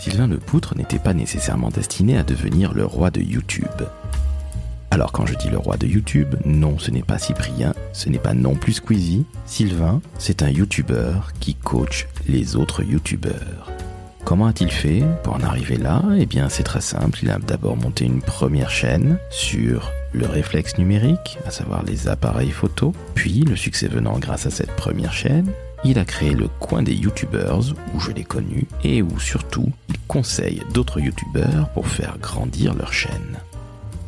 Sylvain Lepoutre n'était pas nécessairement destiné à devenir le roi de YouTube. Alors quand je dis le roi de YouTube, non, ce n'est pas Cyprien, ce n'est pas non plus Squeezie. Sylvain, c'est un YouTuber qui coach les autres YouTubers. Comment a-t-il fait pour en arriver là ? Eh bien, c'est très simple. Il a d'abord monté une première chaîne sur le réflexe numérique, à savoir les appareils photo. Puis, le succès venant grâce à cette première chaîne, il a créé le coin des YouTubers, où je l'ai connu, et où surtout, il conseille d'autres YouTubers pour faire grandir leur chaîne.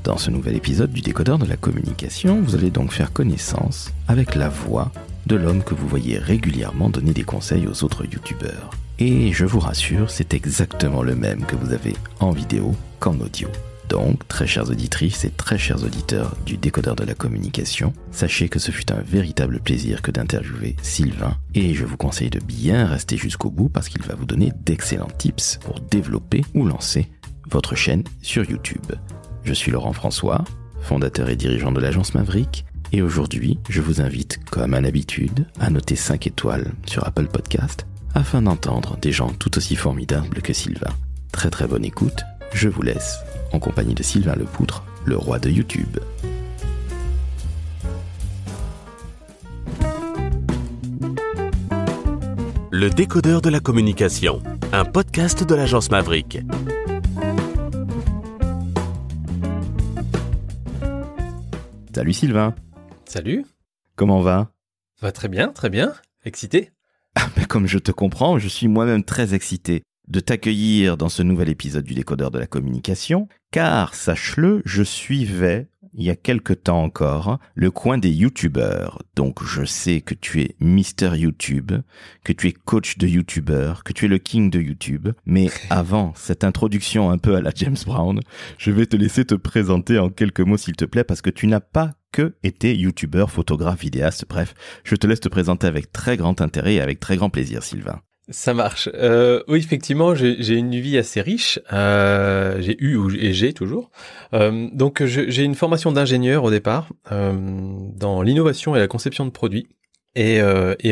Dans ce nouvel épisode du Décodeur de la communication, vous allez donc faire connaissance avec la voix de l'homme que vous voyez régulièrement donner des conseils aux autres YouTubers. Et je vous rassure, c'est exactement le même que vous avez en vidéo qu'en audio. Donc, très chères auditrices et très chers auditeurs du Décodeur de la communication, sachez que ce fut un véritable plaisir que d'interviewer Sylvain et je vous conseille de bien rester jusqu'au bout parce qu'il va vous donner d'excellents tips pour développer ou lancer votre chaîne sur YouTube. Je suis Laurent François, fondateur et dirigeant de l'agence Maverick et aujourd'hui, je vous invite, comme à l'habitude, à noter 5 étoiles sur Apple Podcast afin d'entendre des gens tout aussi formidables que Sylvain. Très très bonne écoute, je vous laisse en compagnie de Sylvain Lepoutre, le roi de YouTube. Le Décodeur de la communication, un podcast de l'agence Maverick. Salut Sylvain. Salut. Comment va ? Va très bien, très bien. Excité ? Comme je te comprends, je suis moi-même très excité de t'accueillir dans ce nouvel épisode du Décodeur de la communication, car, sache-le, je suivais, il y a quelque temps encore, le coin des YouTubeurs. Donc je sais que tu es Mister YouTube, que tu es coach de YouTubeurs, que tu es le king de YouTube. Mais avant cette introduction un peu à la James Brown, je vais te laisser te présenter en quelques mots s'il te plaît, parce que tu n'as pas que été YouTubeur, photographe, vidéaste, bref. Je te laisse te présenter avec très grand intérêt et avec très grand plaisir, Sylvain. Ça marche. Oui, effectivement, j'ai une vie assez riche. J'ai eu et j'ai toujours. Donc, j'ai une formation d'ingénieur au départ dans l'innovation et la conception de produits. Et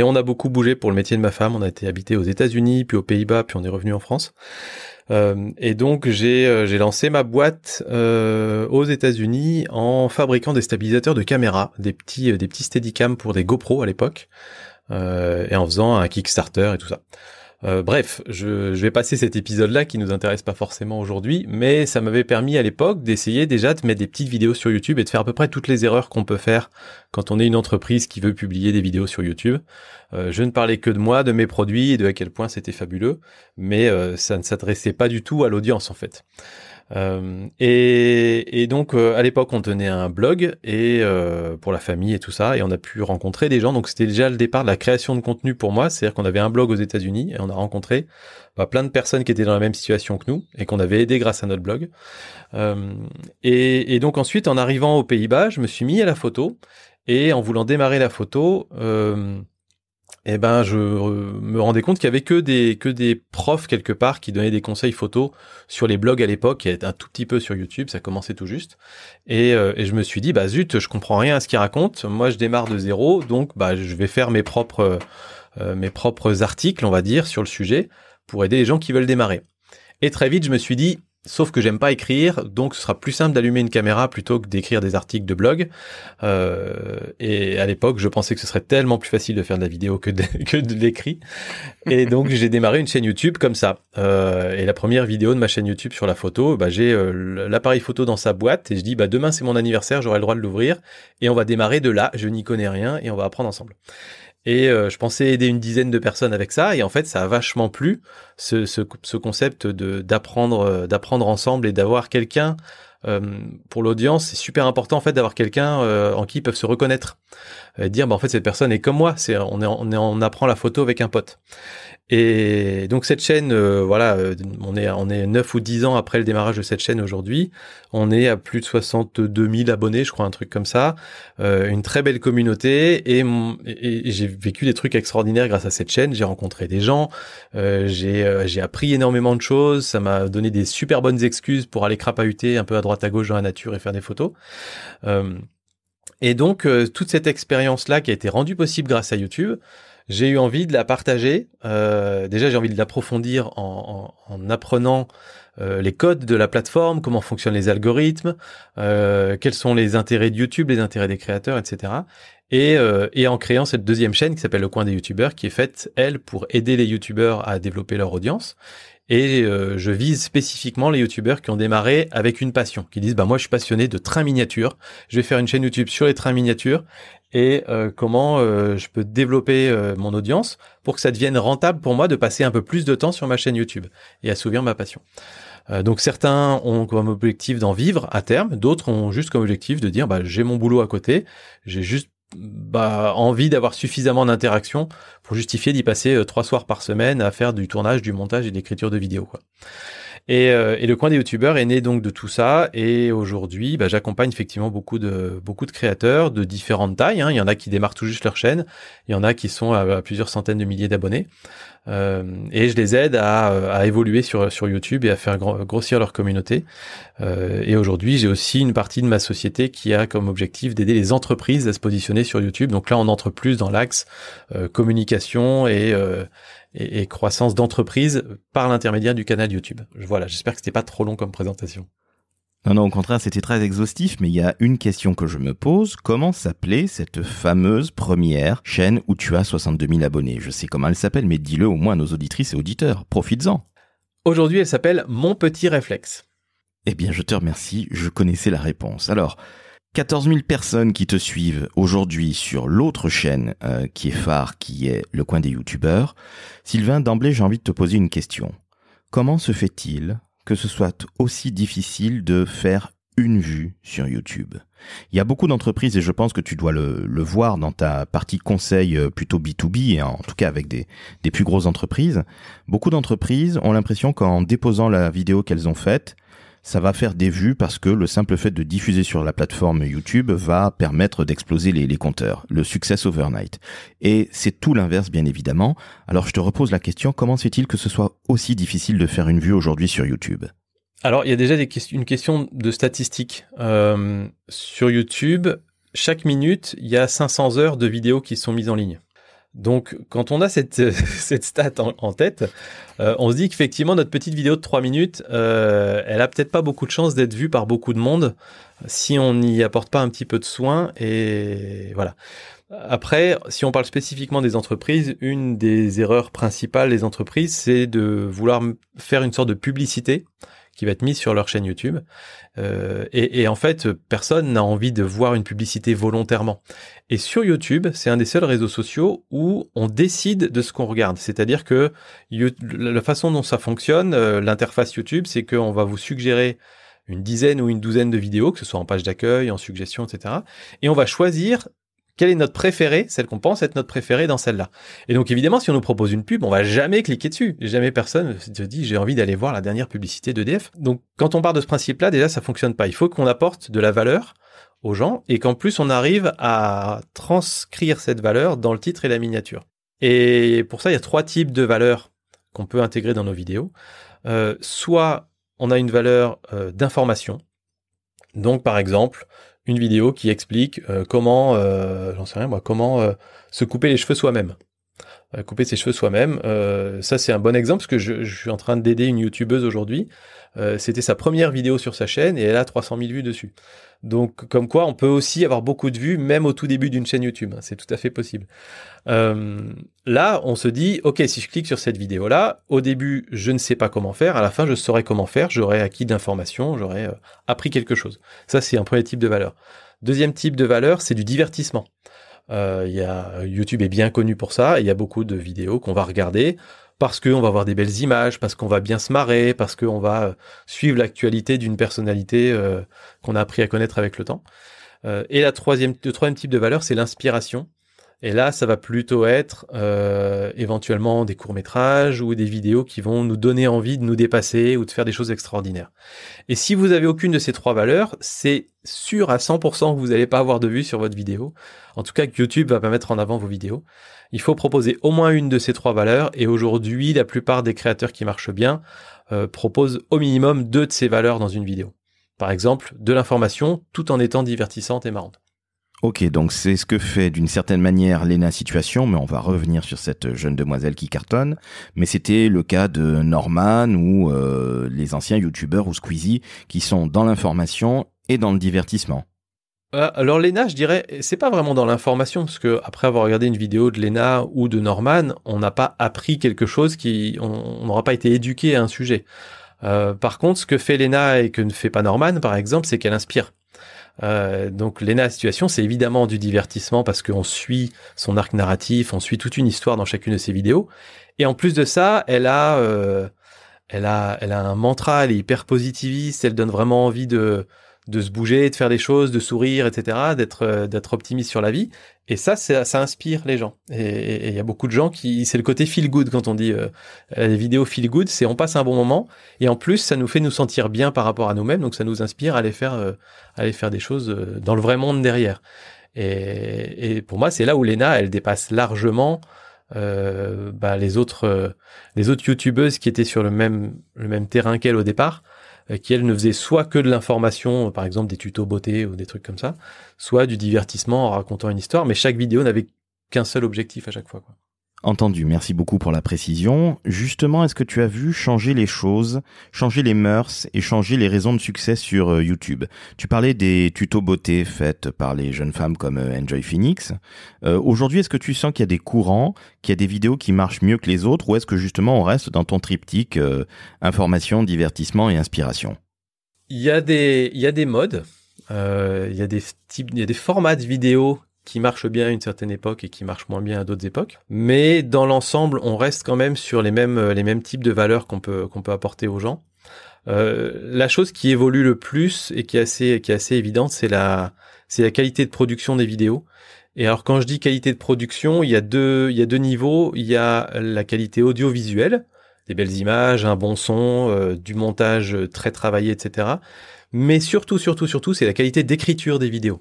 on a beaucoup bougé pour le métier de ma femme. On a été habité aux États-Unis, puis aux Pays-Bas, puis on est revenu en France. Et donc, j'ai lancé ma boîte aux États-Unis en fabriquant des stabilisateurs de caméra, des petits Steadicam pour des GoPro à l'époque. Et en faisant un Kickstarter et tout ça. Bref, je vais passer cet épisode-là qui nous intéresse pas forcément aujourd'hui, mais ça m'avait permis à l'époque d'essayer déjà de mettre des petites vidéos sur YouTube et de faire à peu près toutes les erreurs qu'on peut faire quand on est une entreprise qui veut publier des vidéos sur YouTube. Je ne parlais que de moi, de mes produits et de à quel point c'était fabuleux, mais ça ne s'adressait pas du tout à l'audience en fait. Et donc à l'époque on tenait un blog et pour la famille et tout ça et on a pu rencontrer des gens, donc c'était déjà le départ de la création de contenu pour moi, c'est-à-dire qu'on avait un blog aux États-Unis et on a rencontré plein de personnes qui étaient dans la même situation que nous et qu'on avait aidé grâce à notre blog et donc ensuite en arrivant aux Pays-Bas je me suis mis à la photo et en voulant démarrer la photo et ben je me rendais compte qu'il y avait que des profs quelque part qui donnaient des conseils photos sur les blogs à l'époque et un tout petit peu sur YouTube, ça commençait tout juste et je me suis dit bah zut, je comprends rien à ce qu'ils racontent, moi je démarre de zéro donc bah je vais faire mes propres articles on va dire sur le sujet pour aider les gens qui veulent démarrer. Et très vite je me suis dit sauf que j'aime pas écrire, donc ce sera plus simple d'allumer une caméra plutôt que d'écrire des articles de blog. Et à l'époque, je pensais que ce serait tellement plus facile de faire de la vidéo que de l'écrit. Et donc, j'ai démarré une chaîne YouTube comme ça. Et la première vidéo de ma chaîne YouTube sur la photo, j'ai l'appareil photo dans sa boîte et je dis demain c'est mon anniversaire, j'aurai le droit de l'ouvrir et on va démarrer de là. Je n'y connais rien et on va apprendre ensemble. Et je pensais aider une dizaine de personnes avec ça et en fait ça a vachement plu ce concept d'apprendre ensemble et d'avoir quelqu'un pour l'audience. C'est super important en fait d'avoir quelqu'un en qui ils peuvent se reconnaître et dire en fait cette personne est comme moi, on apprend la photo avec un pote. Et donc cette chaîne, on est 9 ou 10 ans après le démarrage de cette chaîne aujourd'hui. On est à plus de 62 000 abonnés, je crois, un truc comme ça. Une très belle communauté et j'ai vécu des trucs extraordinaires grâce à cette chaîne. J'ai rencontré des gens, j'ai appris énormément de choses. Ça m'a donné des super bonnes excuses pour aller crapahuter un peu à droite à gauche dans la nature et faire des photos. Et donc toute cette expérience-là qui a été rendue possible grâce à YouTube, j'ai eu envie de la partager. Déjà, j'ai envie de l'approfondir en apprenant les codes de la plateforme, comment fonctionnent les algorithmes, quels sont les intérêts de YouTube, les intérêts des créateurs, etc. Et en créant cette deuxième chaîne qui s'appelle Le Coin des YouTubeurs, qui est faite, elle, pour aider les YouTubeurs à développer leur audience. Et je vise spécifiquement les YouTubeurs qui ont démarré avec une passion, qui disent moi je suis passionné de trains miniatures, je vais faire une chaîne YouTube sur les trains miniatures et comment je peux développer mon audience pour que ça devienne rentable pour moi de passer un peu plus de temps sur ma chaîne YouTube et assouvir ma passion. Donc certains ont comme objectif d'en vivre à terme, d'autres ont juste comme objectif de dire j'ai mon boulot à côté, j'ai juste envie d'avoir suffisamment d'interaction pour justifier d'y passer 3 soirs par semaine à faire du tournage, du montage et de l'écriture de vidéos, quoi. Et le coin des youtubeurs est né donc de tout ça. Et aujourd'hui, j'accompagne effectivement beaucoup de créateurs de différentes tailles. Il y en a qui démarrent tout juste leur chaîne, il y en a qui sont à plusieurs centaines de milliers d'abonnés. Et je les aide à évoluer sur YouTube et à faire grossir leur communauté. Et aujourd'hui, j'ai aussi une partie de ma société qui a comme objectif d'aider les entreprises à se positionner sur YouTube. Donc là, on entre plus dans l'axe communication et croissance d'entreprise par l'intermédiaire du canal YouTube. Voilà, j'espère que c'était pas trop long comme présentation. Non, au contraire, c'était très exhaustif, mais il y a une question que je me pose. Comment s'appelait cette fameuse première chaîne où tu as 62 000 abonnés? Je sais comment elle s'appelle, mais dis-le au moins à nos auditrices et auditeurs. Profites-en. Aujourd'hui, elle s'appelle Mon Petit Réflexe. Eh bien, je te remercie, je connaissais la réponse. Alors, 14 000 personnes qui te suivent aujourd'hui sur l'autre chaîne qui est phare, qui est Le Coin des YouTubeurs. Sylvain, d'emblée, j'ai envie de te poser une question. Comment se fait-il que ce soit aussi difficile de faire une vue sur YouTube? Il y a beaucoup d'entreprises, et je pense que tu dois le voir dans ta partie conseil plutôt B2B, et en tout cas avec des plus grosses entreprises. Beaucoup d'entreprises ont l'impression qu'en déposant la vidéo qu'elles ont faite, ça va faire des vues parce que le simple fait de diffuser sur la plateforme YouTube va permettre d'exploser les compteurs, le success overnight. Et c'est tout l'inverse, bien évidemment. Alors je te repose la question, comment se fait-il que ce soit aussi difficile de faire une vue aujourd'hui sur YouTube? Alors il y a déjà une question de statistiques. Sur YouTube, chaque minute, il y a 500 heures de vidéos qui sont mises en ligne. Donc, quand on a cette stat en tête, on se dit qu'effectivement, notre petite vidéo de 3 minutes, elle a peut-être pas beaucoup de chances d'être vue par beaucoup de monde si on n'y apporte pas un petit peu de soin. Et voilà. Après, si on parle spécifiquement des entreprises, une des erreurs principales des entreprises, c'est de vouloir faire une sorte de publicité qui va être mise sur leur chaîne YouTube. Et en fait, personne n'a envie de voir une publicité volontairement. Et sur YouTube, c'est un des seuls réseaux sociaux où on décide de ce qu'on regarde. C'est-à-dire que la façon dont ça fonctionne, l'interface YouTube, c'est qu'on va vous suggérer une dizaine ou une douzaine de vidéos, que ce soit en page d'accueil, en suggestion, etc. Et on va choisir quelle est notre préférée, celle qu'on pense être notre préférée dans celle-là. Et donc évidemment, si on nous propose une pub, on va jamais cliquer dessus. Jamais personne se dit j'ai envie d'aller voir la dernière publicité d'EDF. Donc quand on part de ce principe-là, déjà ça fonctionne pas. Il faut qu'on apporte de la valeur aux gens et qu'en plus on arrive à transcrire cette valeur dans le titre et la miniature. Et pour ça, il y a 3 types de valeurs qu'on peut intégrer dans nos vidéos. Soit on a une valeur d'information. Donc par exemple, une vidéo qui explique comment, comment se couper les cheveux soi-même. Couper ses cheveux soi-même, ça c'est un bon exemple parce que je suis en train d'aider une youtubeuse aujourd'hui. C'était sa première vidéo sur sa chaîne et elle a 300 000 vues dessus. Donc comme quoi on peut aussi avoir beaucoup de vues même au tout début d'une chaîne YouTube, c'est tout à fait possible. Là on se dit ok, si je clique sur cette vidéo là, au début je ne sais pas comment faire, à la fin je saurai comment faire, j'aurai acquis d'informations, j'aurai appris quelque chose. Ça c'est un premier type de valeur. Deuxième type de valeur, c'est du divertissement. YouTube est bien connu pour ça, et il y a beaucoup de vidéos qu'on va regarder parce qu'on va voir des belles images, parce qu'on va bien se marrer, parce qu'on va suivre l'actualité d'une personnalité qu'on a appris à connaître avec le temps. Et le troisième type de valeur, c'est l'inspiration. Et là, ça va plutôt être éventuellement des courts-métrages ou des vidéos qui vont nous donner envie de nous dépasser ou de faire des choses extraordinaires. Et si vous avez aucune de ces 3 valeurs, c'est sûr à 100% que vous n'allez pas avoir de vues sur votre vidéo. En tout cas, que YouTube va pas mettre en avant vos vidéos. Il faut proposer au moins une de ces 3 valeurs. Et aujourd'hui, la plupart des créateurs qui marchent bien proposent au minimum 2 de ces valeurs dans une vidéo. Par exemple, de l'information tout en étant divertissante et marrante. Ok, donc c'est ce que fait d'une certaine manière Léna Situation, mais on va revenir sur cette jeune demoiselle qui cartonne. Mais c'était le cas de Norman ou les anciens youtubeurs ou Squeezie qui sont dans l'information et dans le divertissement. Alors Léna, je dirais, c'est pas vraiment dans l'information, parce que après avoir regardé une vidéo de Léna ou de Norman, on n'a pas appris quelque chose on n'aura pas été éduqué à un sujet. Par contre, ce que fait Léna et que ne fait pas Norman, par exemple, c'est qu'elle inspire. Donc Léna Situation, c'est évidemment du divertissement parce qu'on suit son arc narratif, on suit toute une histoire dans chacune de ses vidéos. Et en plus de ça, elle a un mantra, elle est hyper positiviste, elle donne vraiment envie de se bouger, de faire des choses, de sourire, etc., d'être optimiste sur la vie. Et ça inspire les gens. Et il y a beaucoup de gens c'est le côté feel good quand on dit les vidéos feel good, c'est on passe un bon moment. Et en plus, ça nous fait nous sentir bien par rapport à nous-mêmes. Donc ça nous inspire à aller faire des choses dans le vrai monde derrière. Et pour moi, c'est là où Léna, elle dépasse largement les autres youtubeuses qui étaient sur le même terrain qu'elle au départ, qui elle ne faisait soit que de l'information, par exemple des tutos beauté ou des trucs comme ça, soit du divertissement en racontant une histoire, mais chaque vidéo n'avait qu'un seul objectif à chaque fois, quoi. Entendu, merci beaucoup pour la précision. Justement, est-ce que tu as vu changer les choses, changer les mœurs et changer les raisons de succès sur YouTube? Tu parlais des tutos beauté faits par les jeunes femmes comme Enjoy Phoenix. Aujourd'hui, est-ce que tu sens qu'il y a des courants, qu'il y a des vidéos qui marchent mieux que les autres, ou est-ce que justement on reste dans ton triptyque information, divertissement et inspiration? Il y a des modes, il y a des formats de vidéos qui marchent bien à une certaine époque et qui marchent moins bien à d'autres époques. Mais dans l'ensemble, on reste quand même sur les mêmes types de valeurs qu'on peut apporter aux gens. La chose qui évolue le plus et qui est assez évidente, c'est la qualité de production des vidéos. Et alors quand je dis qualité de production, il y a deux niveaux. Il y a la qualité audiovisuelle, des belles images, un bon son, du montage très travaillé, etc. Mais surtout, c'est la qualité d'écriture des vidéos.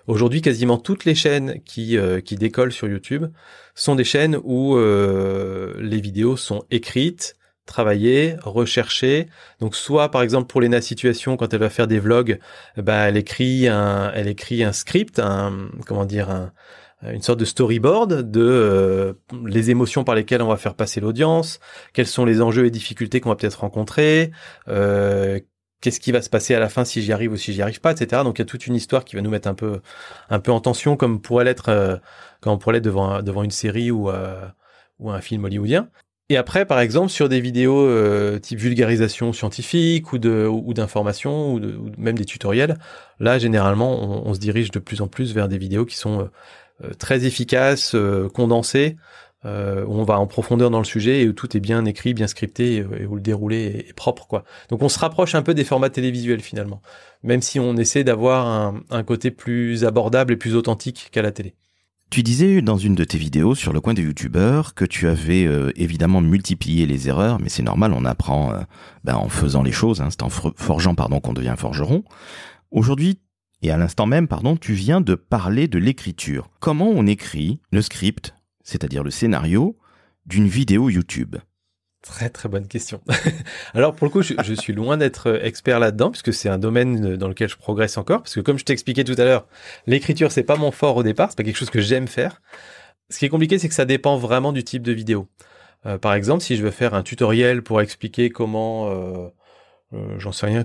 Aujourd'hui, quasiment toutes les chaînes qui décollent sur YouTube sont des chaînes où les vidéos sont écrites, travaillées, recherchées. Donc, soit par exemple pour Léna Situation, quand elle va faire des vlogs, elle écrit un script, une sorte de storyboard de les émotions par lesquelles on va faire passer l'audience, quels sont les enjeux et difficultés qu'on va peut-être rencontrer. Qu'est-ce qui va se passer à la fin si j'y arrive ou si j'y arrive pas, etc. Donc il y a toute une histoire qui va nous mettre un peu en tension, comme pourrait l'être quand on pourrait l'être devant une série ou un film hollywoodien. Et après, par exemple, sur des vidéos type vulgarisation scientifique ou d'information ou même des tutoriels, là généralement on se dirige de plus en plus vers des vidéos qui sont très efficaces, condensées, où on va en profondeur dans le sujet et où tout est bien écrit, bien scripté et où le déroulé est propre, quoi. Donc on se rapproche un peu des formats télévisuels finalement, même si on essaie d'avoir un côté plus abordable et plus authentique qu'à la télé. Tu disais dans une de tes vidéos sur le coin des youtubeurs que tu avais évidemment multiplié les erreurs, mais c'est normal, on apprend en faisant les choses, c'est en forgeant qu'on devient forgeron. Aujourd'hui, et à l'instant même, tu viens de parler de l'écriture. Comment on écrit le script, c'est-à-dire le scénario, d'une vidéo YouTube? Très très bonne question. Alors pour le coup, je suis loin d'être expert là-dedans, puisque c'est un domaine dans lequel je progresse encore, parce que comme je t'expliquais tout à l'heure, l'écriture c'est pas mon fort au départ, c'est pas quelque chose que j'aime faire. Ce qui est compliqué, c'est que ça dépend vraiment du type de vidéo. Par exemple, si je veux faire un tutoriel pour expliquer comment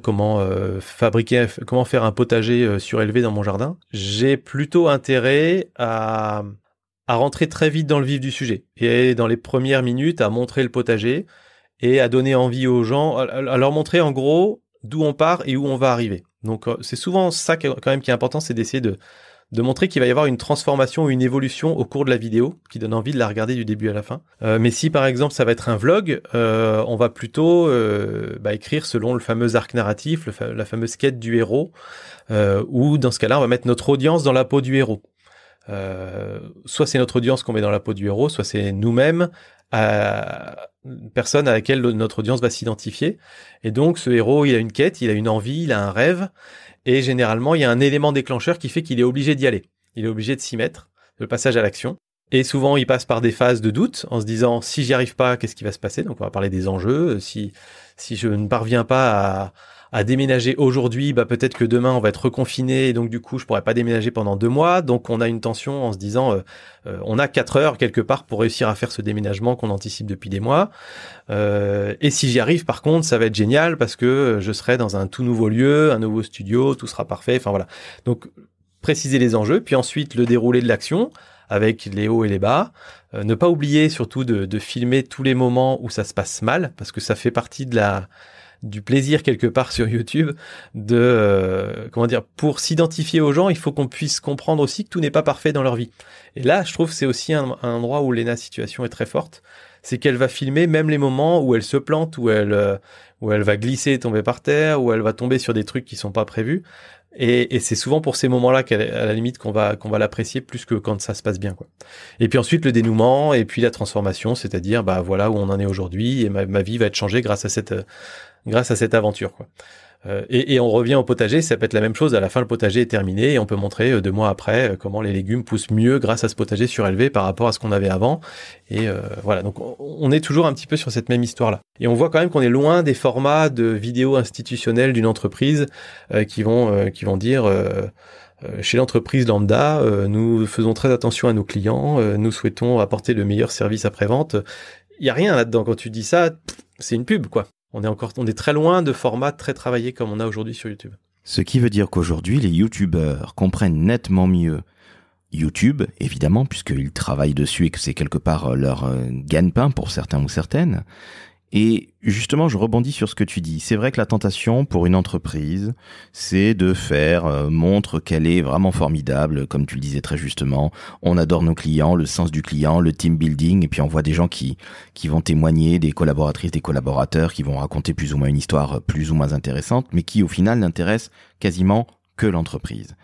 comment faire un potager surélevé dans mon jardin, j'ai plutôt intérêt à rentrer très vite dans le vif du sujet et dans les premières minutes à montrer le potager et à donner envie aux gens, à leur montrer en gros d'où on part et où on va arriver. Donc c'est souvent ça quand même qui est important, c'est d'essayer de montrer qu'il va y avoir une transformation ou une évolution au cours de la vidéo qui donne envie de la regarder du début à la fin. Mais si par exemple ça va être un vlog, on va plutôt écrire selon le fameux arc narratif, la fameuse quête du héros, ou dans ce cas-là on va mettre notre audience dans la peau du héros. Soit c'est notre audience qu'on met dans la peau du héros, soit c'est nous-mêmes, une personne à laquelle notre audience va s'identifier. Et donc ce héros, il a une quête, il a une envie, il a un rêve, et généralement il y a un élément déclencheur qui fait qu'il est obligé d'y aller. Il est obligé de s'y mettre, le passage à l'action. Et souvent il passe par des phases de doute en se disant si j'y arrive pas, qu'est-ce qui va se passer? Donc on va parler des enjeux. Si je ne parviens pas à déménager aujourd'hui, peut-être que demain on va être reconfiné et donc du coup je pourrais pas déménager pendant 2 mois. Donc on a une tension en se disant on a 4 heures quelque part pour réussir à faire ce déménagement qu'on anticipe depuis des mois. Et si j'y arrive par contre, ça va être génial parce que je serai dans un tout nouveau lieu, un nouveau studio, tout sera parfait. Enfin voilà. Donc préciser les enjeux, puis ensuite le déroulé de l'action avec les hauts et les bas. Ne pas oublier surtout de filmer tous les moments où ça se passe mal, parce que ça fait partie du plaisir quelque part sur YouTube pour s'identifier aux gens, il faut qu'on puisse comprendre aussi que tout n'est pas parfait dans leur vie. Et là, je trouve que c'est aussi un endroit où Léna Situation est très forte, c'est qu'elle va filmer même les moments où elle se plante, où elle va glisser et tomber par terre, où elle va tomber sur des trucs qui sont pas prévus. Et c'est souvent pour ces moments-là à la limite qu'on va l'apprécier plus que quand ça se passe bien, quoi. Et puis ensuite le dénouement et puis la transformation, c'est-à-dire voilà où on en est aujourd'hui et ma vie va être changée grâce à cette aventure, quoi. Et on revient au potager, ça peut être la même chose. À la fin, le potager est terminé et on peut montrer 2 mois après comment les légumes poussent mieux grâce à ce potager surélevé par rapport à ce qu'on avait avant. Et voilà, donc on est toujours un petit peu sur cette même histoire-là. Et on voit quand même qu'on est loin des formats de vidéos institutionnelles d'une entreprise qui vont dire chez l'entreprise lambda, nous faisons très attention à nos clients, nous souhaitons apporter le meilleur service après-vente. Il y a rien là-dedans. Quand tu dis ça, c'est une pub, quoi. On est très loin de formats très travaillés comme on a aujourd'hui sur YouTube. Ce qui veut dire qu'aujourd'hui, les youtubeurs comprennent nettement mieux YouTube, évidemment, puisqu'ils travaillent dessus et que c'est quelque part leur gagne-pain pour certains ou certaines. Et justement, je rebondis sur ce que tu dis. C'est vrai que la tentation pour une entreprise, c'est de faire montre qu'elle est vraiment formidable, comme tu le disais très justement. On adore nos clients, le sens du client, le team building, et puis on voit des gens qui vont témoigner, des collaboratrices, des collaborateurs, qui vont raconter plus ou moins une histoire plus ou moins intéressante, mais qui au final n'intéressent quasiment que l'entreprise.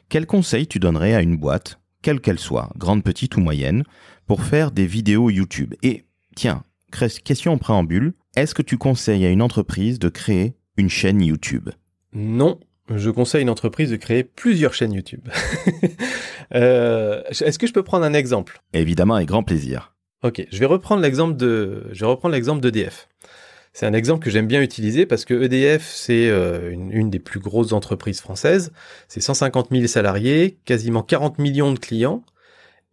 Quel conseil tu donnerais à une boîte, quelle qu'elle soit, grande, petite ou moyenne, pour faire des vidéos YouTube? Et tiens, question en préambule, est-ce que tu conseilles à une entreprise de créer une chaîne YouTube? Non, je conseille à une entreprise de créer plusieurs chaînes YouTube. Est-ce que je peux prendre un exemple? Évidemment, avec grand plaisir. Ok, je vais reprendre l'exemple d'EDF. C'est un exemple que j'aime bien utiliser parce que EDF, c'est une des plus grosses entreprises françaises. C'est 150 000 salariés, quasiment 40 millions de clients.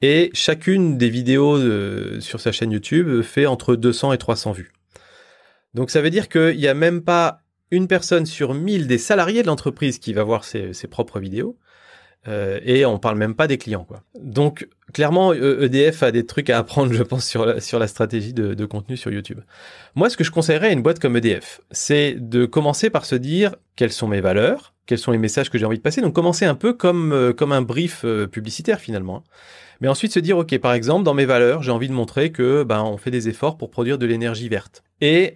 Et chacune des vidéos sur sa chaîne YouTube fait entre 200 et 300 vues. Donc ça veut dire qu'il n'y a même pas une personne sur 1000 des salariés de l'entreprise qui va voir ses propres vidéos. Et on parle même pas des clients, quoi. Donc clairement, EDF a des trucs à apprendre, je pense, sur la stratégie de contenu sur YouTube. Moi, ce que je conseillerais à une boîte comme EDF, c'est de commencer par se dire quelles sont mes valeurs, quels sont les messages que j'ai envie de passer. Donc commencer un peu comme un brief publicitaire finalement. Mais ensuite se dire, ok, par exemple, dans mes valeurs, j'ai envie de montrer que on fait des efforts pour produire de l'énergie verte. Et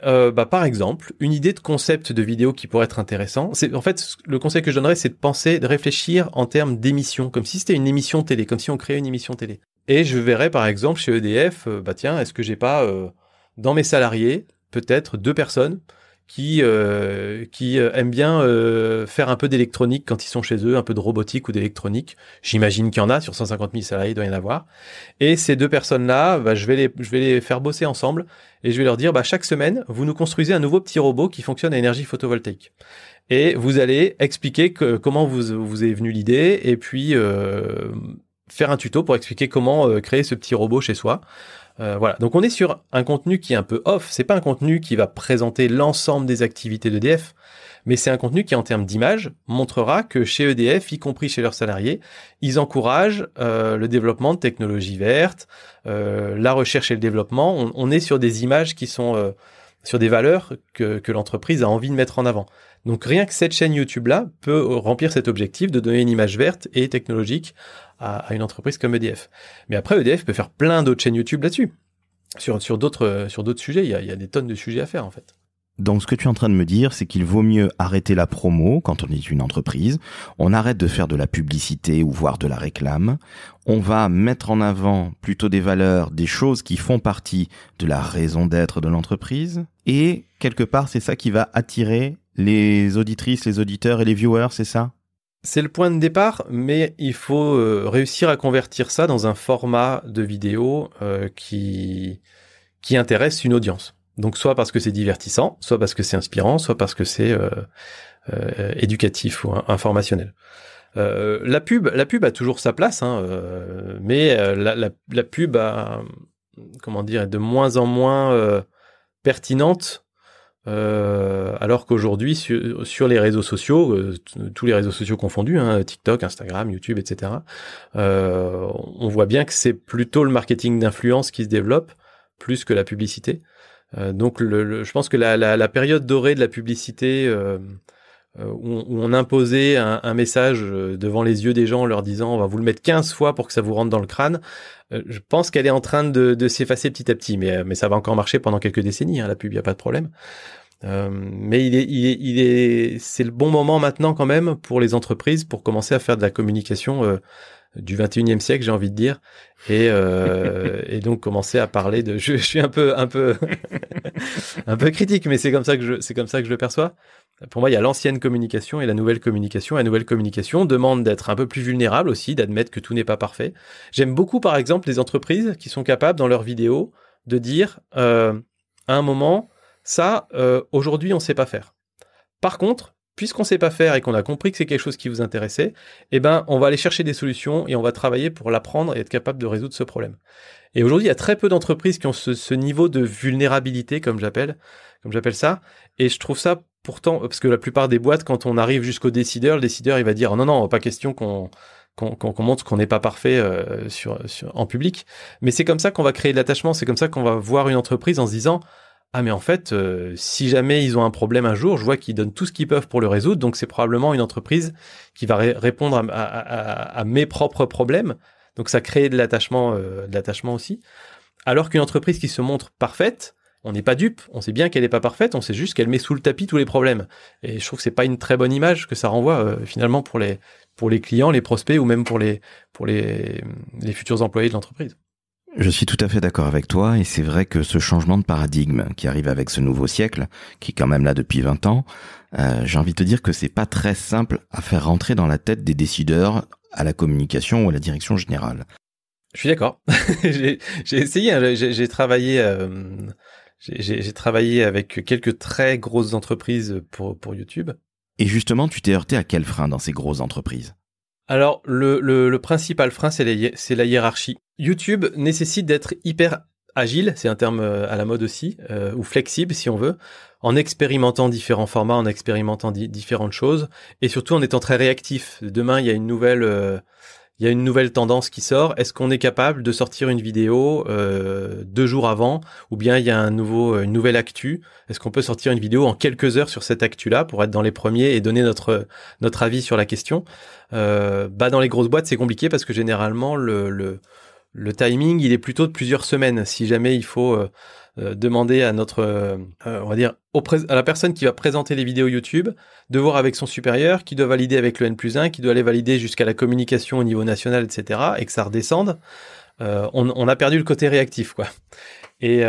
par exemple, une idée de concept de vidéo qui pourrait être intéressant, en fait, le conseil que je donnerais, c'est de réfléchir en termes d'émission, comme si c'était une émission télé, comme si on créait une émission télé. Et je verrais par exemple chez EDF, est-ce que j'ai pas dans mes salariés peut-être 2 personnes qui aiment bien faire un peu d'électronique quand ils sont chez eux, un peu de robotique ou d'électronique. J'imagine qu'il y en a, sur 150 000 salariés, il doit y en avoir. Et ces 2 personnes-là, je vais les faire bosser ensemble et je vais leur dire, chaque semaine, vous nous construisez un nouveau petit robot qui fonctionne à énergie photovoltaïque. Et vous allez expliquer comment vous est venue l'idée et puis faire un tuto pour expliquer comment créer ce petit robot chez soi. Voilà. Donc on est sur un contenu qui est un peu off. C'est pas un contenu qui va présenter l'ensemble des activités d'EDF, mais c'est un contenu qui, en termes d'image, montrera que chez EDF, y compris chez leurs salariés, ils encouragent le développement de technologies vertes, la recherche et le développement. On est sur des images qui sont sur des valeurs que l'entreprise a envie de mettre en avant. Donc rien que cette chaîne YouTube-là peut remplir cet objectif de donner une image verte et technologique à une entreprise comme EDF. Mais après, EDF peut faire plein d'autres chaînes YouTube là-dessus. Sur d'autres sujets, il y a des tonnes de sujets à faire en fait. Donc ce que tu es en train de me dire, c'est qu'il vaut mieux arrêter la promo quand on est une entreprise. On arrête de faire de la publicité ou voire de la réclame. On va mettre en avant plutôt des valeurs, des choses qui font partie de la raison d'être de l'entreprise. Et quelque part, c'est ça qui va attirer les auditrices, les auditeurs et les viewers, c'est ça ? C'est le point de départ, mais il faut réussir à convertir ça dans un format de vidéo qui intéresse une audience. Donc soit parce que c'est divertissant, soit parce que c'est inspirant, soit parce que c'est éducatif ou informationnel. La pub a toujours sa place, hein, mais la pub a, comment dire, est de moins en moins pertinente, alors qu'aujourd'hui sur les réseaux sociaux, tous les réseaux sociaux confondus, hein, TikTok, Instagram, YouTube, etc. On voit bien que c'est plutôt le marketing d'influence qui se développe plus que la publicité. Donc je pense que la période dorée de la publicité où on imposait un message devant les yeux des gens en leur disant on va vous le mettre 15 fois pour que ça vous rentre dans le crâne, je pense qu'elle est en train de s'effacer petit à petit, mais ça va encore marcher pendant quelques décennies, hein, la pub, il n'y a pas de problème. Mais c'est le bon moment maintenant quand même pour les entreprises pour commencer à faire de la communication du 21e siècle, j'ai envie de dire, et donc commencer à parler de. Je suis un peu un peu critique, mais c'est comme ça que je le perçois. Pour moi, il y a l'ancienne communication et la nouvelle communication. La nouvelle communication demande d'être un peu plus vulnérable aussi, d'admettre que tout n'est pas parfait. J'aime beaucoup, par exemple, les entreprises qui sont capables dans leurs vidéos de dire à un moment ça, aujourd'hui, on ne sait pas faire. Par contre, puisqu'on ne sait pas faire et qu'on a compris que c'est quelque chose qui vous intéressait, eh ben, on va aller chercher des solutions et on va travailler pour l'apprendre et être capable de résoudre ce problème. Et aujourd'hui, il y a très peu d'entreprises qui ont ce niveau de vulnérabilité, comme j'appelle ça. Et je trouve ça pourtant, parce que la plupart des boîtes, quand on arrive jusqu'au décideur, le décideur, il va dire non, pas question qu'on montre qu'on n'est pas parfait en public. Mais c'est comme ça qu'on va créer de l'attachement. C'est comme ça qu'on va voir une entreprise en se disant ah mais en fait, si jamais ils ont un problème un jour, je vois qu'ils donnent tout ce qu'ils peuvent pour le résoudre, donc c'est probablement une entreprise qui va répondre à mes propres problèmes. Donc ça crée de l'attachement aussi. Alors qu'une entreprise qui se montre parfaite, on n'est pas dupe, on sait bien qu'elle n'est pas parfaite, on sait juste qu'elle met sous le tapis tous les problèmes. Et je trouve que c'est pas une très bonne image que ça renvoie finalement pour les clients, les prospects ou même pour les futurs employés de l'entreprise. Je suis tout à fait d'accord avec toi, et c'est vrai que ce changement de paradigme qui arrive avec ce nouveau siècle, qui est quand même là depuis 20 ans, j'ai envie de te dire que c'est pas très simple à faire rentrer dans la tête des décideurs à la communication ou à la direction générale. Je suis d'accord. J'ai essayé, hein, j'ai travaillé avec quelques très grosses entreprises pour YouTube. Et justement, tu t'es heurté à quel frein dans ces grosses entreprises ? Alors, le principal frein, c'est la hiérarchie. YouTube nécessite d'être hyper agile, c'est un terme à la mode aussi, ou flexible si on veut, en expérimentant différents formats, en expérimentant différentes choses, et surtout en étant très réactif. Demain, il y a une nouvelle tendance qui sort. Est-ce qu'on est capable de sortir une vidéo 2 jours avant, ou bien il y a une nouvelle actu? Est-ce qu'on peut sortir une vidéo en quelques heures sur cette actu-là pour être dans les premiers et donner notre avis sur la question? Dans les grosses boîtes, c'est compliqué parce que généralement le timing, il est plutôt de plusieurs semaines. Si jamais il faut demander à on va dire, à la personne qui va présenter les vidéos YouTube, de voir avec son supérieur, qui doit valider avec le N+1, qui doit aller valider jusqu'à la communication au niveau national, etc., et que ça redescende, on a perdu le côté réactif, quoi. Et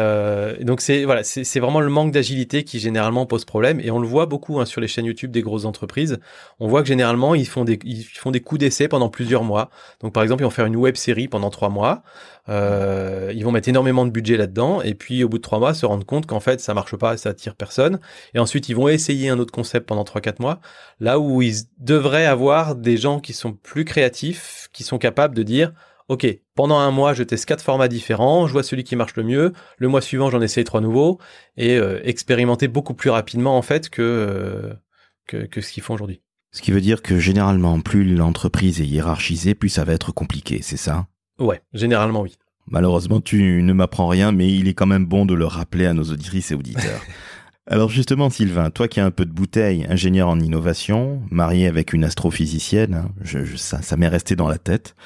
donc c'est vraiment le manque d'agilité qui généralement pose problème, et on le voit beaucoup, hein, sur les chaînes YouTube des grosses entreprises. On voit que généralement ils font des coups d'essai pendant plusieurs mois. Donc par exemple, ils vont faire une web série pendant 3 mois. Ils vont mettre énormément de budget là-dedans, et puis au bout de 3 mois se rendre compte qu'en fait ça marche pas, ça attire personne, et ensuite ils vont essayer un autre concept pendant 3-4 mois, là où ils devraient avoir des gens qui sont plus créatifs, qui sont capables de dire ok, pendant 1 mois je teste 4 formats différents, je vois celui qui marche le mieux, le mois suivant j'en essaye 3 nouveaux, et expérimenter beaucoup plus rapidement en fait que ce qu'ils font aujourd'hui. Ce qui veut dire que généralement, plus l'entreprise est hiérarchisée, plus ça va être compliqué, c'est ça ? Ouais, généralement oui. Malheureusement, tu ne m'apprends rien, mais il est quand même bon de le rappeler à nos auditrices et auditeurs. Alors justement, Sylvain, toi qui as un peu de bouteille, ingénieur en innovation, marié avec une astrophysicienne, hein, ça m'est resté dans la tête,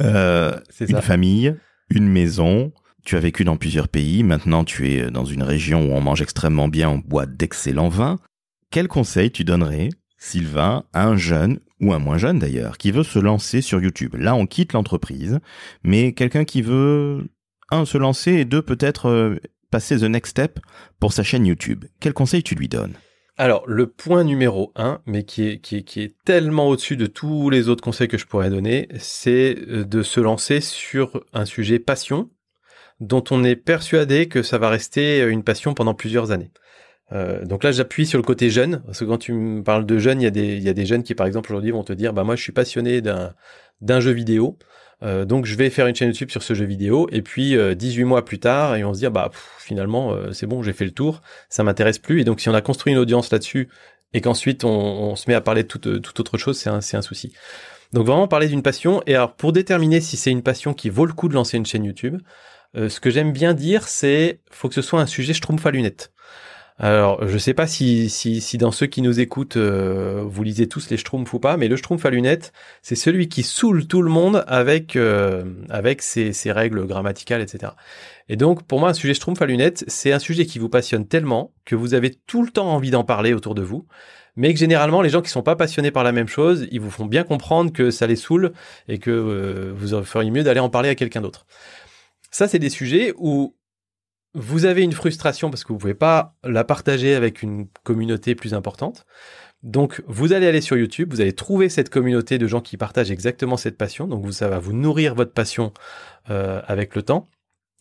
une famille, une maison, tu as vécu dans plusieurs pays, maintenant tu es dans une région où on mange extrêmement bien, on boit d'excellents vins. Quel conseil tu donnerais, Sylvain, à un jeune, ou un moins jeune d'ailleurs, qui veut se lancer sur YouTube? Là, on quitte l'entreprise, mais quelqu'un qui veut, se lancer, et 2, peut-être passer the next step pour sa chaîne YouTube. Quel conseil tu lui donnes? Alors, le point numéro 1, mais qui est tellement au-dessus de tous les autres conseils que je pourrais donner, c'est de se lancer sur un sujet passion. dont on est persuadé que ça va rester une passion pendant plusieurs années. Donc là, j'appuie sur le côté jeune, parce que quand tu me parles de jeunes, il y a des jeunes qui, par exemple, aujourd'hui vont te dire, moi, je suis passionné d'un jeu vidéo, donc je vais faire une chaîne YouTube sur ce jeu vidéo, et puis 18 mois plus tard, ils vont se dire, finalement, c'est bon, j'ai fait le tour, ça m'intéresse plus, et donc si on a construit une audience là-dessus, et qu'ensuite on se met à parler de toute autre chose, c'est un souci. Donc vraiment parler d'une passion, et alors pour déterminer si c'est une passion qui vaut le coup de lancer une chaîne YouTube, ce que j'aime bien dire, c'est faut que ce soit un sujet schtroumpf à lunettes. Alors, je sais pas si dans ceux qui nous écoutent, vous lisez tous les schtroumpfs ou pas, mais le schtroumpf à lunettes, c'est celui qui saoule tout le monde avec ses règles grammaticales, etc. Et donc, pour moi, un sujet schtroumpf à lunettes, c'est un sujet qui vous passionne tellement que vous avez tout le temps envie d'en parler autour de vous, mais que généralement, les gens qui sont pas passionnés par la même chose, ils vous font bien comprendre que ça les saoule et que vous feriez mieux d'aller en parler à quelqu'un d'autre. Ça, c'est des sujets où vous avez une frustration parce que vous pouvez pas la partager avec une communauté plus importante. Donc, vous allez aller sur YouTube, vous allez trouver cette communauté de gens qui partagent exactement cette passion. Donc, ça va vous nourrir votre passion avec le temps.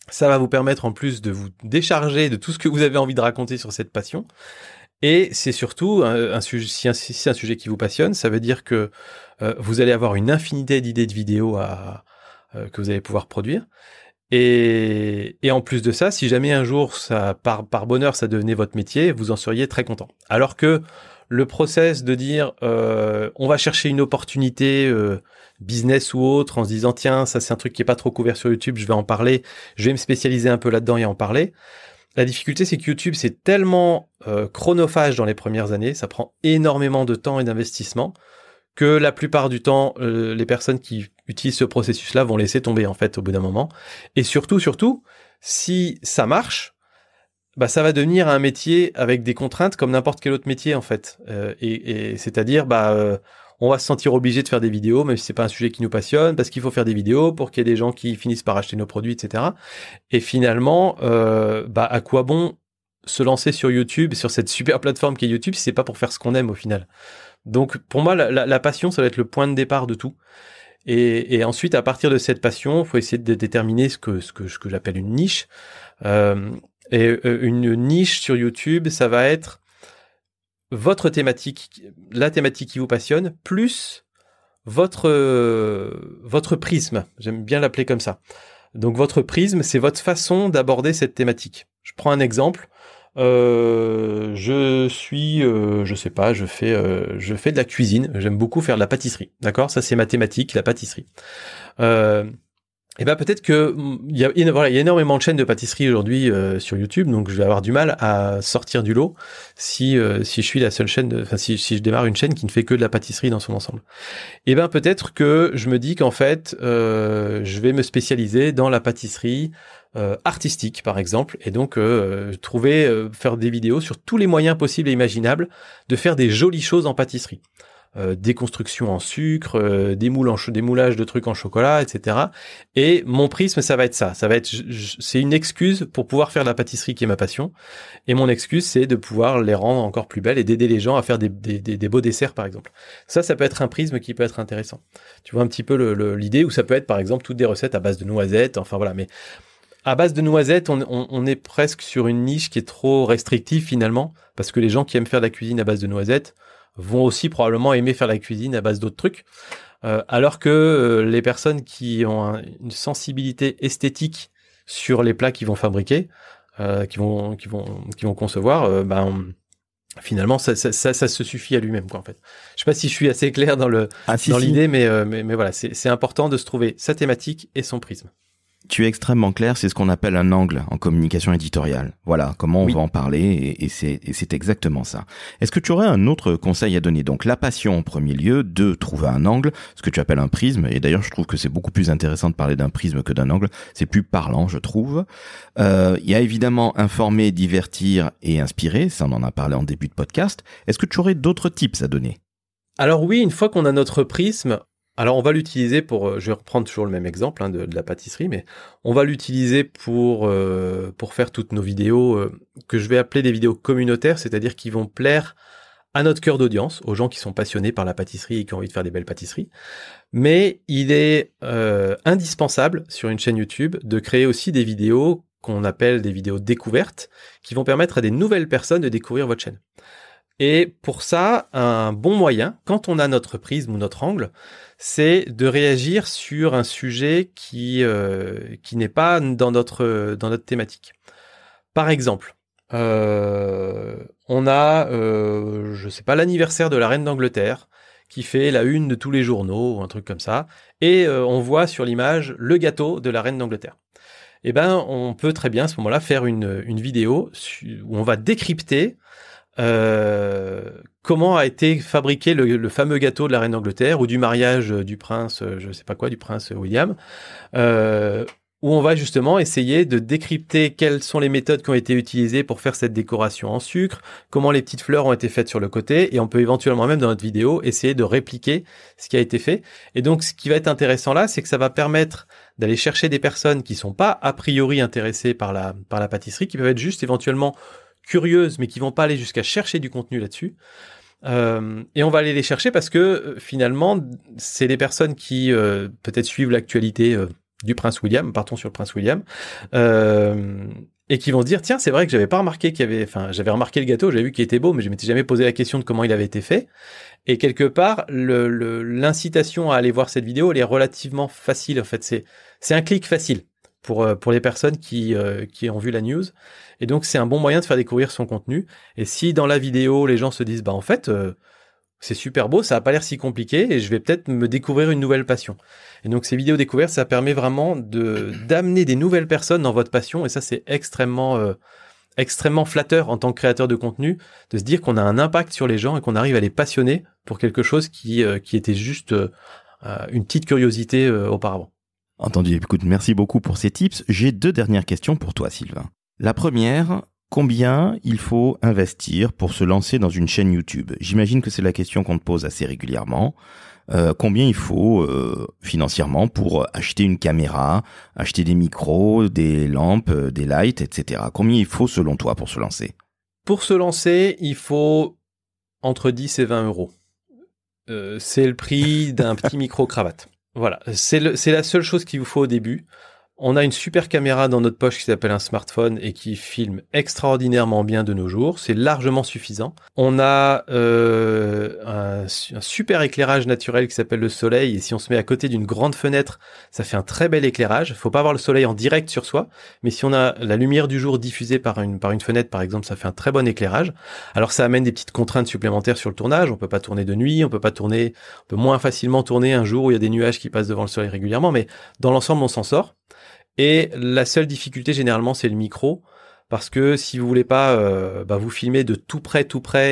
Ça va vous permettre en plus de vous décharger de tout ce que vous avez envie de raconter sur cette passion. Et c'est surtout un sujet, si c'est un sujet qui vous passionne, ça veut dire que vous allez avoir une infinité d'idées de vidéos que vous allez pouvoir produire. Et en plus de ça, si jamais un jour, par bonheur, ça devenait votre métier, vous en seriez très content. Alors que le process de dire, on va chercher une opportunité business ou autre, en se disant, tiens, ça c'est un truc qui est pas trop couvert sur YouTube, je vais en parler, je vais me spécialiser un peu là-dedans et en parler. La difficulté, c'est que YouTube, c'est tellement chronophage dans les premières années, ça prend énormément de temps et d'investissement, que la plupart du temps, les personnes qui utilisent ce processus-là vont laisser tomber en fait au bout d'un moment. Et surtout, si ça marche, ça va devenir un métier avec des contraintes comme n'importe quel autre métier en fait. Et c'est-à-dire, on va se sentir obligé de faire des vidéos, même si c'est pas un sujet qui nous passionne, parce qu'il faut faire des vidéos pour qu'il y ait des gens qui finissent par acheter nos produits, etc. Et finalement, à quoi bon se lancer sur YouTube, sur cette super plateforme qui est YouTube, si c'est pas pour faire ce qu'on aime au final. Donc, pour moi, la passion, ça va être le point de départ de tout. Et ensuite, à partir de cette passion, il faut essayer de déterminer ce que j'appelle une niche. Une niche sur YouTube, ça va être votre thématique, la thématique qui vous passionne, plus votre prisme. J'aime bien l'appeler comme ça. Donc, votre prisme, c'est votre façon d'aborder cette thématique. Je prends un exemple. Je fais de la cuisine. J'aime beaucoup faire de la pâtisserie. D'accord? Ça, c'est ma thématique, la pâtisserie. Et peut-être que il y a énormément de chaînes de pâtisserie aujourd'hui sur YouTube, donc je vais avoir du mal à sortir du lot si je suis la seule chaîne, si je démarre une chaîne qui ne fait que de la pâtisserie dans son ensemble. Et peut-être que je me dis qu'en fait, je vais me spécialiser dans la pâtisserie artistique, par exemple, et donc faire des vidéos sur tous les moyens possibles et imaginables de faire des jolies choses en pâtisserie. Des constructions en sucre, des moulages de trucs en chocolat, etc. Et mon prisme, ça va être ça. Ça va être, c'est une excuse pour pouvoir faire la pâtisserie qui est ma passion. Et mon excuse, c'est de pouvoir les rendre encore plus belles et d'aider les gens à faire des beaux desserts, par exemple. Ça peut être un prisme qui peut être intéressant. Tu vois un petit peu l'idée, où ça peut être, par exemple, toutes des recettes à base de noisettes. Enfin voilà, mais à base de noisettes, on est presque sur une niche qui est trop restrictive finalement, parce que les gens qui aiment faire de la cuisine à base de noisettes vont aussi probablement aimer faire la cuisine à base d'autres trucs, alors que les personnes qui ont une sensibilité esthétique sur les plats qu'ils vont fabriquer, qui vont concevoir, finalement ça se suffit à lui-même quoi en fait. Je sais pas si je suis assez clair dans l'idée, mais voilà, c'est important de se trouver sa thématique et son prisme. Tu es extrêmement clair, c'est ce qu'on appelle un angle en communication éditoriale. Voilà, comment on va en parler, et c'est exactement ça. Est-ce que tu aurais un autre conseil à donner? Donc la passion en premier lieu, de trouver un angle, ce que tu appelles un prisme, et d'ailleurs je trouve que c'est beaucoup plus intéressant de parler d'un prisme que d'un angle, c'est plus parlant je trouve. Il y a évidemment informer, divertir et inspirer, ça on en a parlé en début de podcast. Est-ce que tu aurais d'autres tips à donner? Alors oui, une fois qu'on a notre prisme, alors on va l'utiliser pour, je vais reprendre toujours le même exemple de la pâtisserie, mais on va l'utiliser pour faire toutes nos vidéos que je vais appeler des vidéos communautaires, c'est-à-dire qui vont plaire à notre cœur d'audience, aux gens qui sont passionnés par la pâtisserie et qui ont envie de faire des belles pâtisseries. Mais il est indispensable sur une chaîne YouTube de créer aussi des vidéos qu'on appelle des vidéos découvertes, qui vont permettre à des nouvelles personnes de découvrir votre chaîne. Et pour ça, un bon moyen, quand on a notre prisme ou notre angle, c'est de réagir sur un sujet qui n'est pas dans notre thématique. Par exemple, on a, je sais pas, l'anniversaire de la reine d'Angleterre qui fait la une de tous les journaux ou un truc comme ça, et on voit sur l'image le gâteau de la reine d'Angleterre. Eh ben, on peut très bien à ce moment-là faire une vidéo où on va décrypter comment a été fabriqué le fameux gâteau de la reine d'Angleterre ou du mariage du prince, je sais pas quoi, du prince William, où on va justement essayer de décrypter quelles sont les méthodes qui ont été utilisées pour faire cette décoration en sucre, comment les petites fleurs ont été faites sur le côté, et on peut éventuellement même dans notre vidéo essayer de répliquer ce qui a été fait. Et donc ce qui va être intéressant là, c'est que ça va permettre d'aller chercher des personnes qui sont pas a priori intéressées par la pâtisserie, qui peuvent être juste éventuellement curieuses, mais qui vont pas aller jusqu'à chercher du contenu là-dessus. Et on va aller les chercher parce que finalement, c'est des personnes qui peut-être suivent l'actualité du prince William, partons sur le prince William, et qui vont se dire, tiens, c'est vrai que j'avais remarqué le gâteau, j'avais vu qu'il était beau, mais je m'étais jamais posé la question de comment il avait été fait. Et quelque part, l'incitation à aller voir cette vidéo, elle est relativement facile. En fait, c'est un clic facile pour les personnes qui ont vu la news. Et donc, c'est un bon moyen de faire découvrir son contenu. Et si dans la vidéo, les gens se disent, bah en fait, c'est super beau, ça a pas l'air si compliqué, et je vais peut-être me découvrir une nouvelle passion. Et donc, ces vidéos découvertes, ça permet vraiment d'amener des nouvelles personnes dans votre passion. Et ça, c'est extrêmement flatteur en tant que créateur de contenu, de se dire qu'on a un impact sur les gens et qu'on arrive à les passionner pour quelque chose qui était juste une petite curiosité auparavant. Entendu, écoute, merci beaucoup pour ces tips. J'ai 2 dernières questions pour toi, Sylvain. La première, combien il faut investir pour se lancer dans une chaîne YouTube? J'imagine que c'est la question qu'on te pose assez régulièrement. Combien il faut financièrement pour acheter une caméra, acheter des micros, des lampes, des lights, etc. Combien il faut selon toi pour se lancer? Pour se lancer, il faut entre 10 et 20 euros. C'est le prix d'un petit micro-cravate. Voilà, c'est la seule chose qu'il vous faut au début. On a une super caméra dans notre poche qui s'appelle un smartphone et qui filme extraordinairement bien de nos jours. C'est largement suffisant. On a un super éclairage naturel qui s'appelle le soleil. Et si on se met à côté d'une grande fenêtre, ça fait un très bel éclairage. Faut pas avoir le soleil en direct sur soi, mais si on a la lumière du jour diffusée par une fenêtre, par exemple, ça fait un très bon éclairage. Alors ça amène des petites contraintes supplémentaires sur le tournage. On peut pas tourner de nuit, on peut moins facilement tourner un jour où il y a des nuages qui passent devant le soleil régulièrement, mais dans l'ensemble, on s'en sort. Et la seule difficulté, généralement, c'est le micro. Parce que si vous voulez pas vous filmer de tout près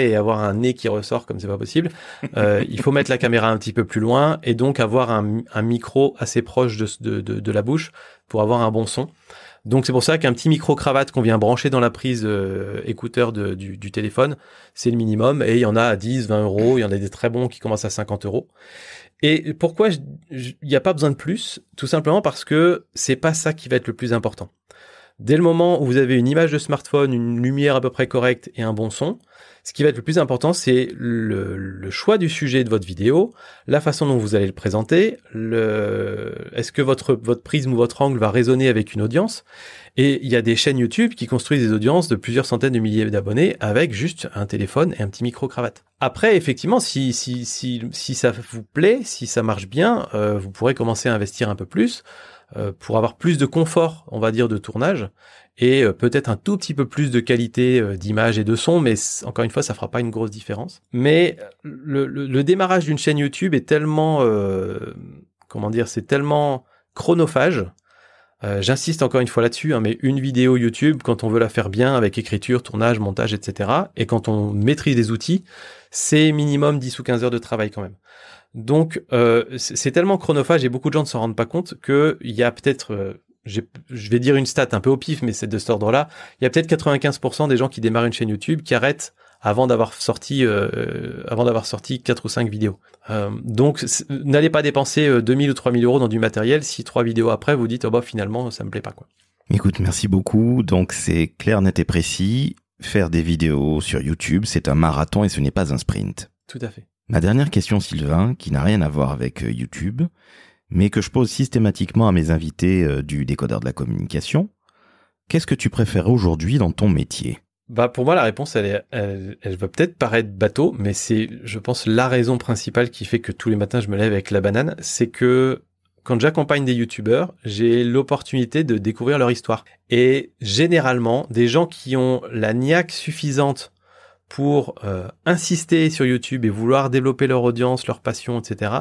et avoir un nez qui ressort comme c'est pas possible, il faut mettre la caméra un petit peu plus loin et donc avoir un micro assez proche de la bouche pour avoir un bon son. Donc c'est pour ça qu'un petit micro-cravate qu'on vient brancher dans la prise écouteur du téléphone, c'est le minimum. Et il y en a à 10, 20 euros, il y en a des très bons qui commencent à 50 euros. Et pourquoi il n'y a pas besoin de plus? Tout simplement parce que c'est pas ça qui va être le plus important. Dès le moment où vous avez une image de smartphone, une lumière à peu près correcte et un bon son, ce qui va être le plus important, c'est le choix du sujet de votre vidéo, la façon dont vous allez le présenter, est-ce que votre prisme ou votre angle va résonner avec une audience? Et il y a des chaînes YouTube qui construisent des audiences de plusieurs centaines de milliers d'abonnés avec juste un téléphone et un petit micro-cravate. Après, effectivement, si ça vous plaît, si ça marche bien, vous pourrez commencer à investir un peu plus pour avoir plus de confort, on va dire, de tournage et peut-être un tout petit peu plus de qualité d'image et de son, mais encore une fois, ça fera pas une grosse différence. Mais le démarrage d'une chaîne YouTube est tellement, c'est tellement chronophage. J'insiste encore une fois là-dessus, mais une vidéo YouTube, quand on veut la faire bien avec écriture, tournage, montage, etc., et quand on maîtrise des outils, c'est minimum 10 ou 15 heures de travail quand même. Donc, c'est tellement chronophage et beaucoup de gens ne s'en rendent pas compte qu'il y a peut-être, je vais dire une stat un peu au pif, mais c'est de cet ordre-là, il y a peut-être 95% des gens qui démarrent une chaîne YouTube qui arrêtent avant d'avoir sorti 4 ou 5 vidéos. Donc, n'allez pas dépenser 2000 ou 3000 euros dans du matériel si 3 vidéos après, vous dites, finalement, ça me plaît pas, quoi. Écoute, merci beaucoup. Donc, c'est clair, net et précis. faire des vidéos sur YouTube, c'est un marathon et ce n'est pas un sprint. Tout à fait. Ma dernière question, Sylvain, qui n'a rien à voir avec YouTube, mais que je pose systématiquement à mes invités du décodeur de la communication. Qu'est-ce que tu préfères aujourd'hui dans ton métier ? Pour moi, la réponse, elle va peut-être paraître bateau, mais c'est, je pense, la raison principale qui fait que tous les matins je me lève avec la banane, c'est que quand j'accompagne des youtubeurs, j'ai l'opportunité de découvrir leur histoire. Et généralement, des gens qui ont la niaque suffisante pour insister sur YouTube et vouloir développer leur audience, leur passion, etc.,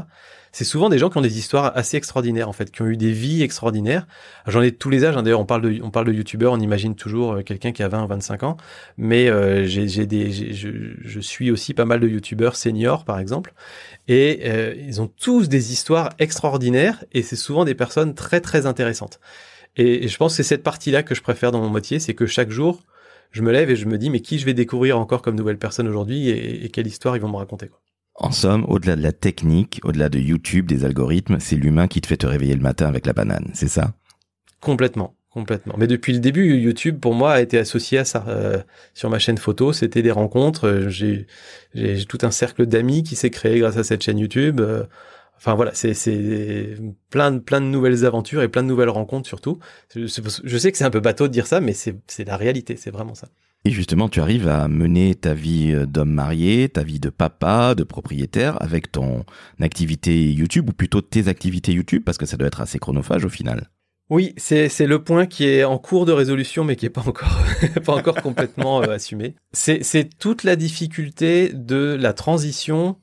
c'est souvent des gens qui ont des histoires assez extraordinaires, en fait, qui ont eu des vies extraordinaires. J'en ai de tous les âges, hein. D'ailleurs, on parle de youtubeurs, on imagine toujours quelqu'un qui a 20 ou 25 ans, mais je suis aussi pas mal de youtubeurs seniors, par exemple, et ils ont tous des histoires extraordinaires, et c'est souvent des personnes très, très intéressantes. Et je pense que c'est cette partie-là que je préfère dans mon métier, c'est que chaque jour, je me lève et je me dis, mais qui je vais découvrir encore comme nouvelle personne aujourd'hui et quelle histoire ils vont me raconter, quoi. En somme, au-delà de la technique, au-delà de YouTube, des algorithmes, c'est l'humain qui te fait te réveiller le matin avec la banane, c'est ça ? Complètement. Mais depuis le début, YouTube, pour moi, a été associé à ça. Sur ma chaîne photo, c'était des rencontres. J'ai tout un cercle d'amis qui s'est créé grâce à cette chaîne YouTube. Enfin voilà, c'est plein de nouvelles aventures et plein de nouvelles rencontres surtout. Je sais que c'est un peu bateau de dire ça, mais c'est la réalité, c'est vraiment ça. Et justement, tu arrives à mener ta vie d'homme marié, ta vie de papa, de propriétaire avec ton activité YouTube, ou plutôt tes activités YouTube, parce que ça doit être assez chronophage au final. Oui, c'est le point qui est en cours de résolution, mais qui est pas encore complètement assumé. C'est toute la difficulté de la transition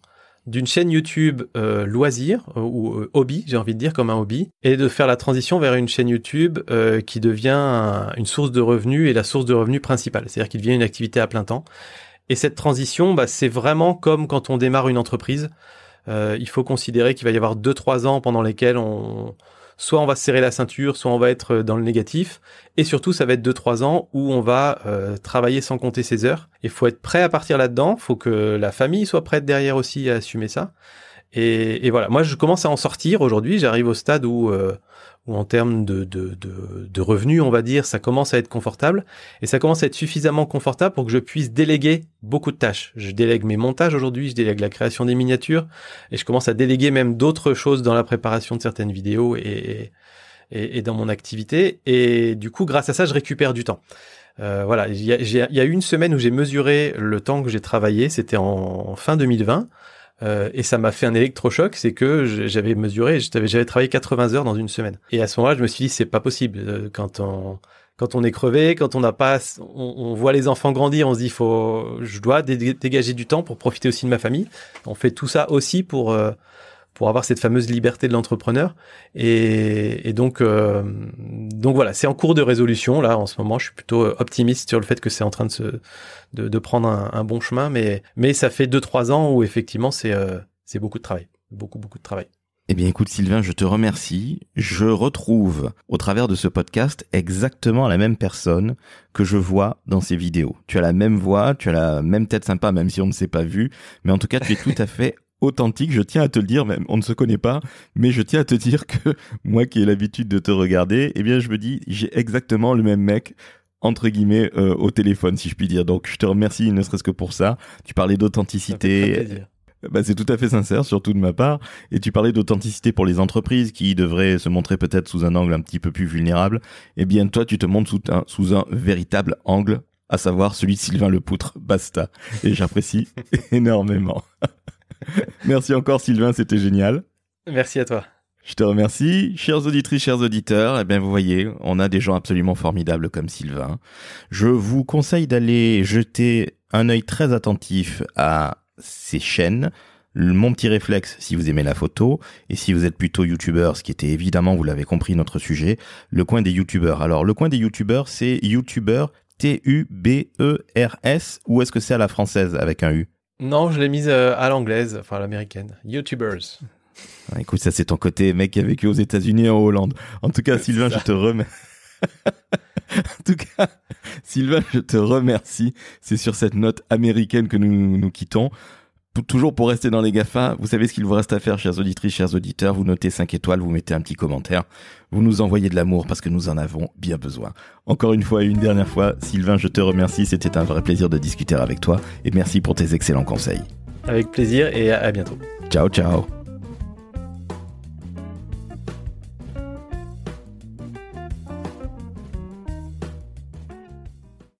d'une chaîne YouTube loisir ou hobby, j'ai envie de dire, comme un hobby, et de faire la transition vers une chaîne YouTube qui devient une source de revenus et la source de revenus principale, c'est-à-dire qu'il devient une activité à plein temps. Et cette transition, c'est vraiment comme quand on démarre une entreprise. Il faut considérer qu'il va y avoir 2-3 ans pendant lesquels soit on va se serrer la ceinture, soit on va être dans le négatif. Et surtout, ça va être 2-3 ans où on va travailler sans compter ses heures. Il faut être prêt à partir là-dedans. Il faut que la famille soit prête derrière aussi à assumer ça. Et voilà, moi, je commence à en sortir aujourd'hui. J'arrive au stade où en termes de revenus, on va dire, ça commence à être confortable. Et ça commence à être suffisamment confortable pour que je puisse déléguer beaucoup de tâches. Je délègue mes montages aujourd'hui, je délègue la création des miniatures, et je commence à déléguer même d'autres choses dans la préparation de certaines vidéos et dans mon activité. Et du coup, grâce à ça, je récupère du temps. Voilà, il y a eu une semaine où j'ai mesuré le temps que j'ai travaillé. C'était en fin 2020. Et ça m'a fait un électrochoc, c'est que j'avais mesuré, j'avais travaillé 80 heures dans une semaine. Et à ce moment-là, je me suis dit, c'est pas possible. Quand on est crevé, quand on voit les enfants grandir, on se dit, je dois dégager du temps pour profiter aussi de ma famille. On fait tout ça aussi pour avoir cette fameuse liberté de l'entrepreneur. Et donc voilà, c'est en cours de résolution, là, en ce moment. Je suis plutôt optimiste sur le fait que c'est en train de prendre un bon chemin, mais ça fait 2-3 ans où effectivement c'est beaucoup de travail. Beaucoup de travail. Eh bien, écoute, Sylvain, je te remercie. Je retrouve, au travers de ce podcast, exactement la même personne que je vois dans ces vidéos. Tu as la même voix, tu as la même tête sympa, même si on ne s'est pas vu. Mais en tout cas, tu es tout à fait authentique. Je tiens à te le dire, même on ne se connaît pas, mais je tiens à te dire que moi qui ai l'habitude de te regarder, eh bien, je me dis, j'ai exactement le même mec, entre guillemets, au téléphone, si je puis dire. Donc, je te remercie, ne serait-ce que pour ça. Tu parlais d'authenticité. Ça fait très plaisir. C'est tout à fait sincère, surtout de ma part. Et tu parlais d'authenticité pour les entreprises qui devraient se montrer peut-être sous un angle un petit peu plus vulnérable. Eh bien, toi, tu te montres sous un véritable angle, à savoir celui de Sylvain Lepoutre. Basta. Et j'apprécie énormément. Merci encore, Sylvain, c'était génial. Merci à toi. Je te remercie. Chères auditrices, chers auditeurs, eh bien, vous voyez, on a des gens absolument formidables comme Sylvain. Je vous conseille d'aller jeter un œil très attentif à ces chaînes, Mon Petit Réflexe si vous aimez la photo, et si vous êtes plutôt youtubeur, ce qui était évidemment, vous l'avez compris, notre sujet, le coin des youtubeurs. Alors, le coin des youtubeurs, c'est youtubeur T-U-B-E-R-S, ou est-ce que c'est à la française avec un U? Non, je l'ai mise à l'anglaise, enfin à l'américaine. YouTubers. Écoute, ça c'est ton côté mec qui a vécu aux États-Unis et en Hollande. En tout cas, Sylvain, je te remercie. En tout cas, Sylvain, je te remercie. C'est sur cette note américaine que nous quittons. toujours pour rester dans les GAFA, vous savez ce qu'il vous reste à faire, chères auditrices, chers auditeurs. Vous notez 5 étoiles, vous mettez un petit commentaire. Vous nous envoyez de l'amour parce que nous en avons bien besoin. Encore une fois et une dernière fois, Sylvain, je te remercie. C'était un vrai plaisir de discuter avec toi et merci pour tes excellents conseils. Avec plaisir et à bientôt. Ciao, ciao.